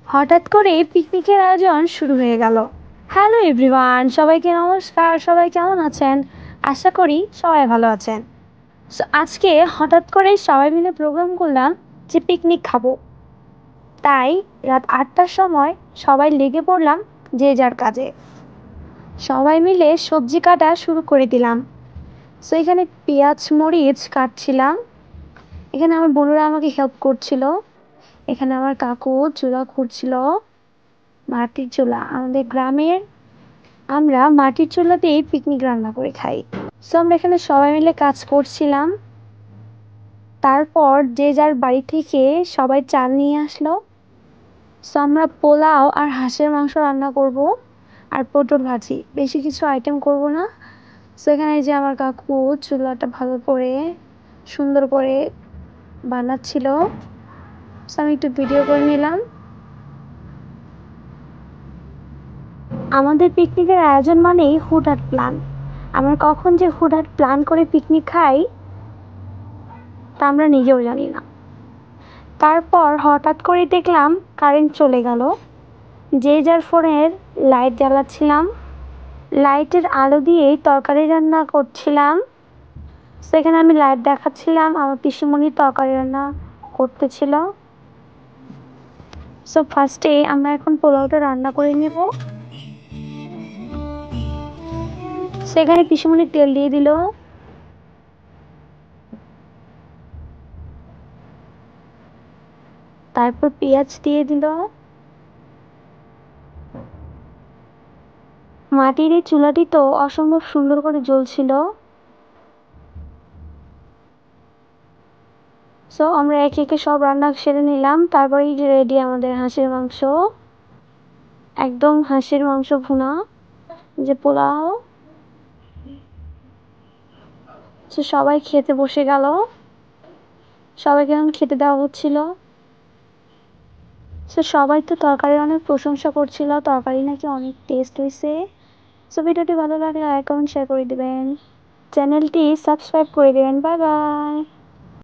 হঠাৎ করে পিকনিকের আয়োজন শুরু হয়ে গেল। হ্যালো এভরিওয়ান, সবাইকে নমস্কার। সবাই কেমন আছেন? আশা করি সবাই ভালো আছেন। সো আজকে হঠাৎ করে সবাই মিলে প্রোগ্রাম করলাম যে পিকনিক খাবো। তাই রাত 8টার সময় সবাই লেগে পড়লাম যে যার কাজে। সবাই মিলে সবজি কাটা শুরু করে দিলাম। সো এখানে পেঁয়াজ মরিচ কাটছিলাম। এখানে আমার বোনেরা আমাকে হেল্প করছিল। এখানে আমার কাকু চুলা খুঁড়ছিল। মাটির চুলা, আমাদের গ্রামের আমরা মাটির চুলাতেই পিকনিক রান্না করে খাই। সো আমরা এখানে সবাই মিলে কাজ করছিলাম। তারপর যে যার বাড়ি থেকে সবাই চাল নিয়ে আসলো। সো আমরা পোলাও আর হাঁসের মাংস রান্না করব আর পটল ভাজি, বেশি কিছু আইটেম করব না। সো এখানে যে আমার কাকু চুলাটা ভালো করে সুন্দর করে বানাচ্ছিল। সো আমি একটু ভিডিও করে নিলাম। আমাদের পিকনিকের আয়োজন মানেই হুটহাট প্ল্যান। আমরা কখন যে হুটহাট প্ল্যান করে পিকনিক খাই তা আমরা নিজেও জানি না। তারপর হঠাৎ করে দেখলাম কারেন্ট চলে গেল। যে যার ফোনের লাইট জ্বালাচ্ছিলাম। লাইটের আলো দিয়েই তরকারি রান্না করছিলাম। সেখানে আমি লাইট দেখাচ্ছিলাম, আমার পিসিমণি তরকারি রান্না করতেছিল। সো ফার্স্টে আমরা এখন পোলাওটা রান্না করে নেব। সেখানে পিসিমণি তেল দিয়ে দিল। তারপর পেঁয়াজ দিয়ে দিল। মাটির এই চুলাটি তো অসম্ভব সুন্দর করে জ্বলছিল। সো আমরা একে একে সব রান্না সেরে নিলাম। তারপরেই রেডি আমাদের হাঁসের মাংস, একদম হাঁসের মাংস ভুনা, যে পোলাও। সো সবাই খেতে বসে গেল। সবাইকে এখন খেতে দেওয়া হচ্ছিল। সো সবাই তো তরকারির অনেক প্রশংসা করছিল, তরকারি নাকি অনেক টেস্ট হয়েছে। সো ভিডিওটি ভালো লাগলে লাইক কমেন্ট শেয়ার করে দিবেন, চ্যানেলটি সাবস্ক্রাইব করে দিবেন। Bye bye.